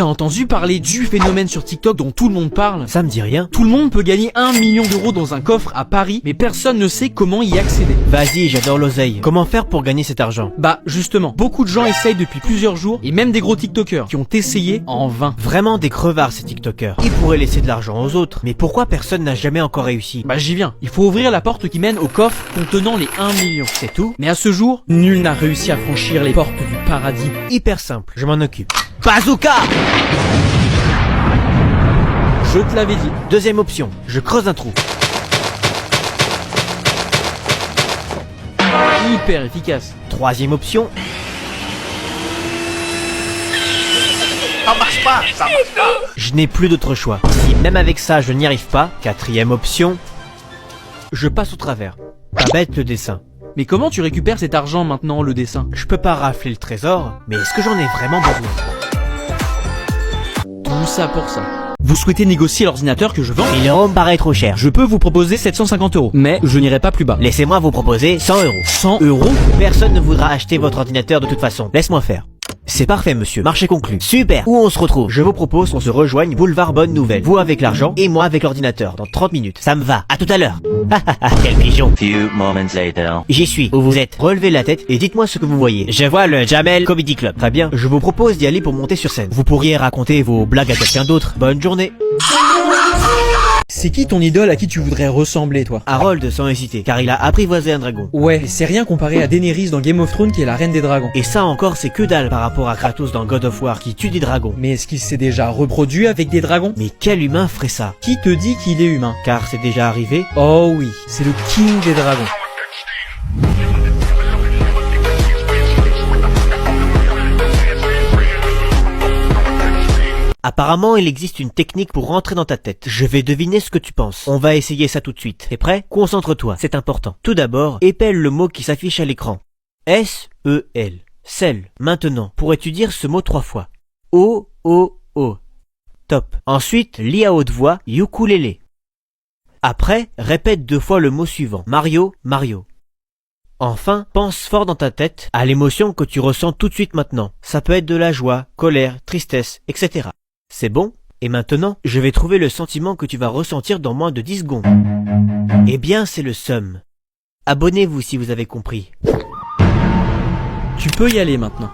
T'as entendu parler du phénomène sur TikTok dont tout le monde parle? Ça me dit rien. Tout le monde peut gagner 1 million d'euros dans un coffre à Paris, mais personne ne sait comment y accéder. Vas-y, j'adore l'oseille. Comment faire pour gagner cet argent? Bah justement, beaucoup de gens essayent depuis plusieurs jours, et même des gros TikTokers qui ont essayé en vain. Vraiment des crevards ces TikTokers. Ils pourraient laisser de l'argent aux autres, mais pourquoi personne n'a jamais encore réussi? Bah j'y viens, il faut ouvrir la porte qui mène au coffre contenant les 1 million. C'est tout? Mais à ce jour, nul n'a réussi à franchir les portes du paradis. Hyper simple, je m'en occupe. Bazooka! Je te l'avais dit. Deuxième option, je creuse un trou. Hyper efficace. Troisième option. Ça marche pas. Je n'ai plus d'autre choix. Si même avec ça je n'y arrive pas, quatrième option. Je passe au travers. Pas bête le dessin. Mais comment tu récupères cet argent maintenant, le dessin? Je peux pas rafler le trésor, mais est-ce que j'en ai vraiment besoin? Tout ça pour ça. Vous souhaitez négocier l'ordinateur que je vends? 1000 € me paraît trop cher. Je peux vous proposer 750 €, mais je n'irai pas plus bas. Laissez-moi vous proposer 100 €. 100 €? Personne ne voudra acheter votre ordinateur de toute façon. Laisse-moi faire. C'est parfait monsieur, marché conclu. Super. Où on se retrouve? Je vous propose qu'on se rejoigne boulevard Bonne Nouvelle. Vous avec l'argent et moi avec l'ordinateur dans 30 minutes. Ça me va. À tout à l'heure. Quel pigeon. Few moments later. J'y suis. Où vous êtes? Relevez la tête et dites-moi ce que vous voyez. Je vois le Jamel Comedy Club. Très bien. Je vous propose d'y aller pour monter sur scène. Vous pourriez raconter vos blagues à quelqu'un d'autre. Bonne journée. C'est qui ton idole à qui tu voudrais ressembler, toi? Harold sans hésiter, car il a apprivoisé un dragon. Ouais, mais c'est rien comparé à Daenerys dans Game of Thrones qui est la reine des dragons. Et ça encore c'est que dalle par rapport à Kratos dans God of War qui tue des dragons. Mais est-ce qu'il s'est déjà reproduit avec des dragons? Mais quel humain ferait ça? Qui te dit qu'il est humain? Car c'est déjà arrivé. Oh oui, c'est le king des dragons. Apparemment, il existe une technique pour rentrer dans ta tête. Je vais deviner ce que tu penses. On va essayer ça tout de suite. T'es prêt? Concentre-toi, c'est important. Tout d'abord, épelle le mot qui s'affiche à l'écran. S-E-L. Sel. Maintenant, pourrais-tu dire ce mot 3 fois? O-O-O. Top. Ensuite, lis à haute voix ukulélé. Après, répète 2 fois le mot suivant. Mario, Mario. Enfin, pense fort dans ta tête à l'émotion que tu ressens tout de suite maintenant. Ça peut être de la joie, colère, tristesse, etc. C'est bon? Et maintenant, je vais trouver le sentiment que tu vas ressentir dans moins de 10 secondes. Eh bien, c'est le seum. Abonnez-vous si vous avez compris. Tu peux y aller maintenant.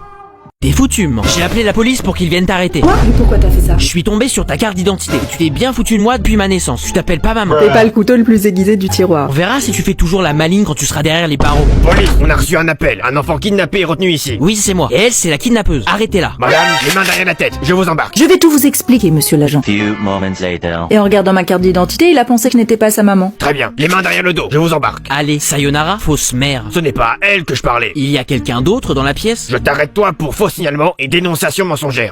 T'es foutu, man. J'ai appelé la police pour qu'ils viennent t'arrêter. Quoi? Mais pourquoi t'as fait ça? Je suis tombé sur ta carte d'identité. Tu t'es bien foutu de moi depuis ma naissance. Tu t'appelles pas maman. T'es pas le couteau le plus aiguisé du On tiroir. verra si tu fais toujours la maligne quand tu seras derrière les barreaux. Police, on a reçu un appel. Un enfant kidnappé est retenu ici. Oui, c'est moi. Et elle, c'est la kidnappeuse. Arrêtez-la. Madame, les mains derrière la tête. Je vous embarque. Je vais tout vous expliquer, monsieur l'agent. Few moments later. Et en regardant ma carte d'identité, il a pensé que je n'étais pas sa maman. Très bien. Les mains derrière le dos. Je vous embarque. Allez, sayonara, fausse mère. Ce n'est pas à elle que je parlais. Il y a quelqu'un d'autre dans la pièce? Je t'arrête toi pour faux signalement et dénonciation mensongère.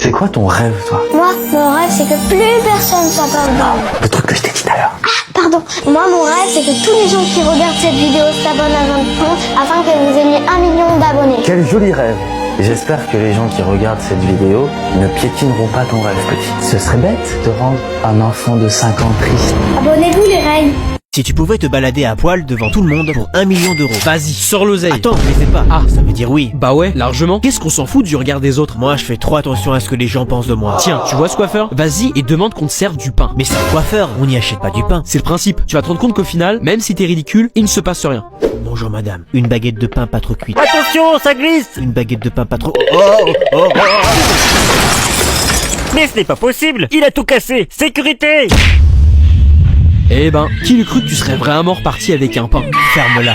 C'est quoi ton rêve, toi? Moi, mon rêve, c'est que plus personne s'en parle de moi. Le truc que je t'ai dit tout à l'heure. Pardon. Moi, mon rêve, c'est que tous les gens qui regardent cette vidéo s'abonnent à notre compte afin que vous ayez 1 million d'abonnés. Quel joli rêve. J'espère que les gens qui regardent cette vidéo ne piétineront pas ton rêve, petit. Ce serait bête de rendre un enfant de 5 ans triste. Abonnez-vous, les reines. Si tu pouvais te balader à poil devant tout le monde pour 1 million d'euros. Vas-y, sors l'oseille. Attends, je les ai pas. Ah, ça veut dire oui. Bah ouais, largement. Qu'est-ce qu'on s'en fout du regard des autres? Moi, je fais trop attention à ce que les gens pensent de moi. Tiens, tu vois ce coiffeur? Vas-y et demande qu'on te serve du pain. Mais c'est un coiffeur, on n'y achète pas du pain. C'est le principe. Tu vas te rendre compte qu'au final, même si t'es ridicule, il ne se passe rien. Bonjour madame, une baguette de pain pas trop cuite. Attention, ça glisse! Une baguette de pain pas trop... Mais ce n'est pas possible! Il a tout cassé! Sécurité! Eh ben, qui l'eût cru que tu serais vraiment reparti avec un pain? Ferme-la.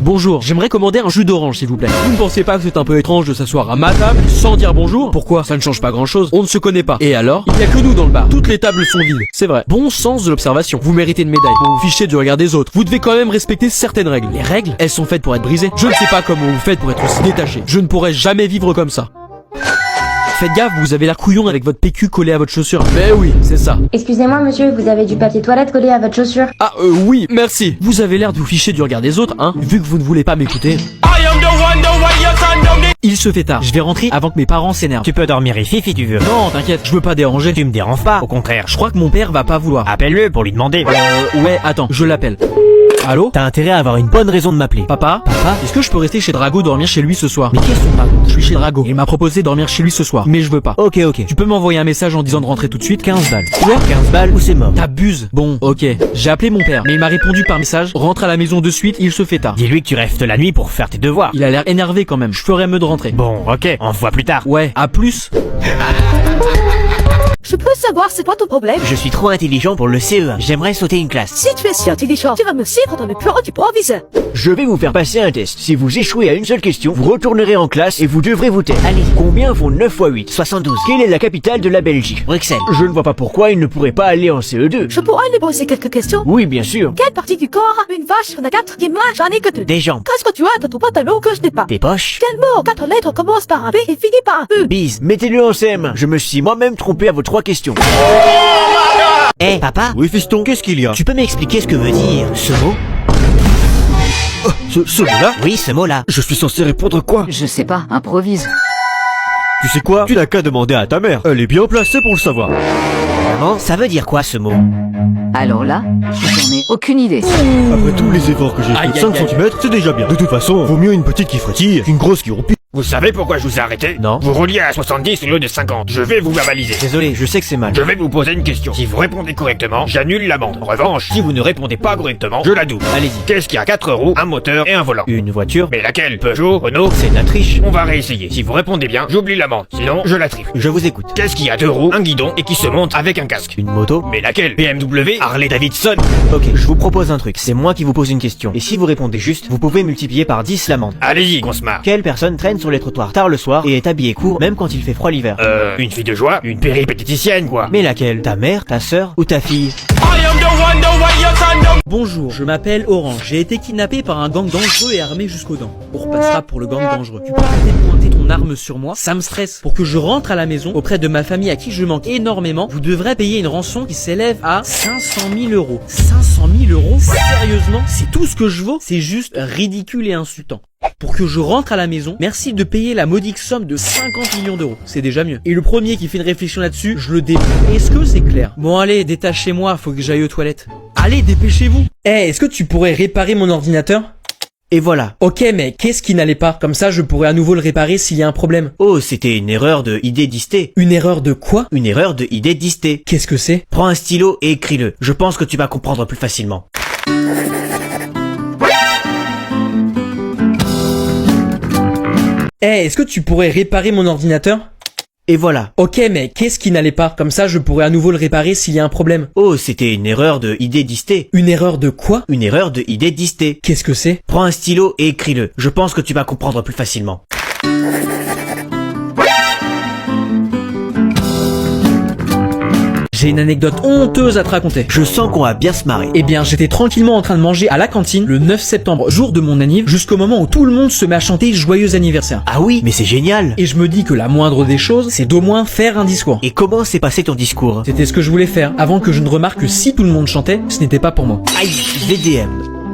Bonjour, j'aimerais commander un jus d'orange s'il vous plaît. Vous ne pensez pas que c'est un peu étrange de s'asseoir à ma table sans dire bonjour? Pourquoi? Ça ne change pas grand chose. On ne se connaît pas. Et alors? Il n'y a que nous dans le bar. Toutes les tables sont vides. C'est vrai. Bon sens de l'observation. Vous méritez une médaille. Vous vous fichez du regard des autres. Vous devez quand même respecter certaines règles. Les règles, elles sont faites pour être brisées. Je ne sais pas comment vous faites pour être aussi détaché. Je ne pourrais jamais vivre comme ça. Faites gaffe, vous avez l'air couillon avec votre PQ collé à votre chaussure. Mais oui, c'est ça. Excusez-moi, monsieur, vous avez du papier toilette collé à votre chaussure? Ah oui, merci. Vous avez l'air de vous ficher du regard des autres, hein, vu que vous ne voulez pas m'écouter. Il se fait tard, je vais rentrer avant que mes parents s'énervent. Tu peux dormir ici si tu veux. Non, t'inquiète, je veux pas déranger. Tu me déranges pas, au contraire. Je crois que mon père va pas vouloir. Appelle-le pour lui demander. Ouais, attends, je l'appelle. Allô? T'as intérêt à avoir une bonne raison de m'appeler. Papa? Papa? Est-ce que je peux rester chez Drago dormir chez lui ce soir? Mais qu'est-ce que Drago? Je suis chez Drago. Il m'a proposé de dormir chez lui ce soir, mais je veux pas. Ok, ok. Tu peux m'envoyer un message en disant de rentrer tout de suite? 15 balles. Quoi? 15 balles ou c'est mort. T'abuses. Bon, ok. J'ai appelé mon père, mais il m'a répondu par message, rentre à la maison de suite, il se fait tard. Dis-lui que tu restes la nuit pour faire tes devoirs. Il a l'air énervé quand même, je ferais mieux de rentrer. Bon, ok, on se voit plus tard. Ouais, à plus. Je peux savoir c'est quoi ton problème? Je suis trop intelligent pour le CE1. J'aimerais sauter une classe. Si tu es si intelligent, tu vas me suivre dans le bureau du proviseur. Je vais vous faire passer un test. Si vous échouez à une seule question, vous retournerez en classe et vous devrez vous taire. Allez, combien font 9 x 8? 72. Quelle est la capitale de la Belgique? Bruxelles. Je ne vois pas pourquoi il ne pourrait pas aller en CE2. Je pourrais lui poser quelques questions. Oui, bien sûr. Quelle partie du corps a une vache en a 4 et moi j'en ai que 2? Des jambes. Qu'est-ce que tu as dans ton pantalon que je n'ai pas? Des poches. Quel mot 4 lettres commence par un B et finit par un E? Bise, mettez-le en CM1. Je me suis moi-même trompé à vos 3 questions. Eh, papa? Oui, fiston, qu'est-ce qu'il y a? Tu peux m'expliquer ce que veut dire ce mot? Ce mot-là? Oui, ce mot-là. Je suis censé répondre quoi? Je sais pas, improvise. Tu sais quoi? Tu n'as qu'à demander à ta mère. Elle est bien placée pour le savoir. Maman, ça veut dire quoi ce mot? Alors là, j'en ai aucune idée. Après tous les efforts que j'ai fait de 5 cm, c'est déjà bien. De toute façon, vaut mieux une petite qui frétille qu'une grosse qui roupille. Vous savez pourquoi je vous ai arrêté? Non. Vous rouliez à 70 au lieu de 50. Je vais vous verbaliser. Désolé, je sais que c'est mal. Je vais vous poser une question. Si vous répondez correctement, j'annule l'amende. En revanche, si vous ne répondez pas correctement, je la double. Allez-y. Qu'est-ce qui a 4 roues, un moteur et un volant? Une voiture? Mais laquelle? Peugeot, Renault? C'est de la triche. On va réessayer. Si vous répondez bien, j'oublie l'amende. Sinon, je la trifle. Je vous écoute. Qu'est-ce qui a 2 roues, un guidon et qui se monte avec un casque? Une moto? Mais laquelle? BMW, Harley Davidson? Ok, je vous propose un truc. C'est moi qui vous pose une question. Et si vous répondez juste, vous pouvez multiplier par 10 l'amende. Allez-y, qu'on se marre. Quelle personne traîne sur les trottoirs tard le soir et est habillée court même quand il fait froid l'hiver? Une fille de joie? Une péripatéticienne, quoi. Mais laquelle? Ta mère, ta sœur ou ta fille? Bonjour, je m'appelle Orange. J'ai été kidnappé par un gang dangereux et armé jusqu'aux dents. On repassera pour le gang dangereux. Tu peux arrêter de pointer ton arme sur moi? Ça me stresse. Pour que je rentre à la maison auprès de ma famille à qui je manque énormément, vous devrez payer une rançon qui s'élève à 500 000 euros. 500 000 euros? Sérieusement? C'est tout ce que je vaux? C'est juste ridicule et insultant. Pour que je rentre à la maison, merci de payer la modique somme de 50 millions d'euros. C'est déjà mieux. Et le premier qui fait une réflexion là-dessus, je le débute. Est-ce que c'est clair? Bon allez, détachez-moi, faut que j'aille aux toilettes. Allez, dépêchez-vous. Est-ce que tu pourrais réparer mon ordinateur? Et voilà. Ok, mais qu'est-ce qui n'allait pas? Comme ça, je pourrais à nouveau le réparer s'il y a un problème. Oh, c'était une erreur de idée d'isté. Une erreur de quoi? Une erreur de idée d'isté. Qu'est-ce que c'est? Prends un stylo et écris-le. Je pense que tu vas comprendre plus facilement. Est-ce que tu pourrais réparer mon ordinateur? Et voilà. Ok, mais qu'est-ce qui n'allait pas? Comme ça, je pourrais à nouveau le réparer s'il y a un problème. Oh, c'était une erreur de idée d'isté. Une erreur de quoi? Une erreur de idée d'isté. Qu'est-ce que c'est? Prends un stylo et écris-le. Je pense que tu vas comprendre plus facilement. J'ai une anecdote honteuse à te raconter. Je sens qu'on va bien se marrer. Eh bien, j'étais tranquillement en train de manger à la cantine le 9 septembre, jour de mon anniv, jusqu'au moment où tout le monde se met à chanter joyeux anniversaire. Ah oui, mais c'est génial. Et je me dis que la moindre des choses, c'est d'au moins faire un discours. Et comment s'est passé ton discours? C'était ce que je voulais faire, avant que je ne remarque que si tout le monde chantait, ce n'était pas pour moi. Aïe, VDM.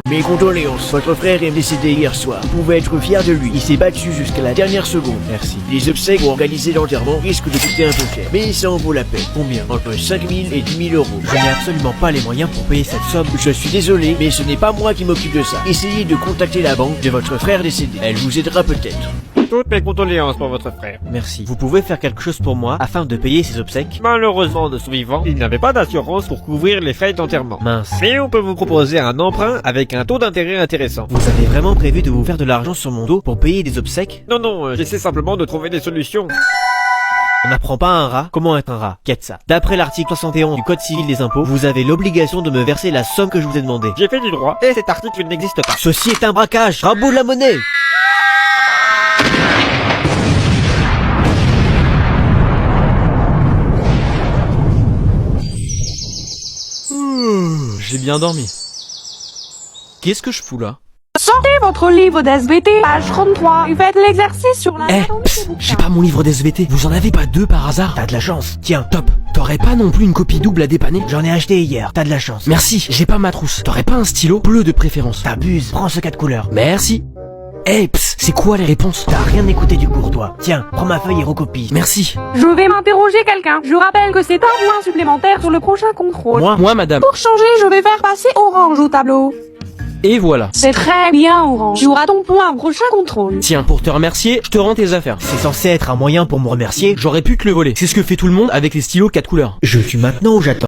Mes condoléances, votre frère est décédé hier soir. Vous pouvez être fier de lui. Il s'est battu jusqu'à la dernière seconde. Merci. Les obsèques ou organisés l'enterrement risquent de coûter un peu cher. Mais ça en vaut la peine. Combien? Entre 5 000 et 10 000 euros. Je n'ai absolument pas les moyens pour payer cette somme. Je suis désolé, mais ce n'est pas moi qui m'occupe de ça. Essayez de contacter la banque de votre frère décédé. Elle vous aidera peut-être. Toutes mes condoléances pour votre frère. Merci. Vous pouvez faire quelque chose pour moi afin de payer ses obsèques? Malheureusement, de son vivant, il n'avait pas d'assurance pour couvrir les frais d'enterrement. Mince. Mais on peut vous proposer un emprunt avec un taux d'intérêt intéressant. Vous avez vraiment prévu de vous faire de l'argent sur mon dos pour payer des obsèques? Non, j'essaie simplement de trouver des solutions. On n'apprend pas à un rat comment être un rat. Qu'est-ce ça? D'après l'article 71 du Code civil des impôts, vous avez l'obligation de me verser la somme que je vous ai demandé. J'ai fait du droit et cet article n'existe pas. Ceci est un braquage. Rabot de la monnaie. J'ai bien dormi. Qu'est-ce que je fous là? Sortez votre livre d'SVT, page 33, et faites l'exercice sur la... J'ai pas mon livre d'SVT. Vous en avez pas deux par hasard? T'as de la chance. Tiens, Top. T'aurais pas non plus une copie double à dépanner? j'en ai acheté hier. T'as de la chance. Merci, j'ai pas ma trousse. T'aurais pas un stylo bleu de préférence? T'abuses. Prends ce 4 couleurs. Merci. C'est quoi les réponses? T'as rien écouté du cours, toi. Tiens, prends ma feuille et recopie. Merci. Je vais m'interroger quelqu'un. Je rappelle que c'est un point supplémentaire sur le prochain contrôle. Moi, madame. Pour changer, je vais faire passer Orange au tableau. Et voilà. C'est très bien, Orange. Tu auras ton point au prochain contrôle. Tiens, pour te remercier, je te rends tes affaires. C'est censé être un moyen pour me remercier. J'aurais pu te le voler. C'est ce que fait tout le monde avec les stylos 4 couleurs. Je suis maintenant où j'attends.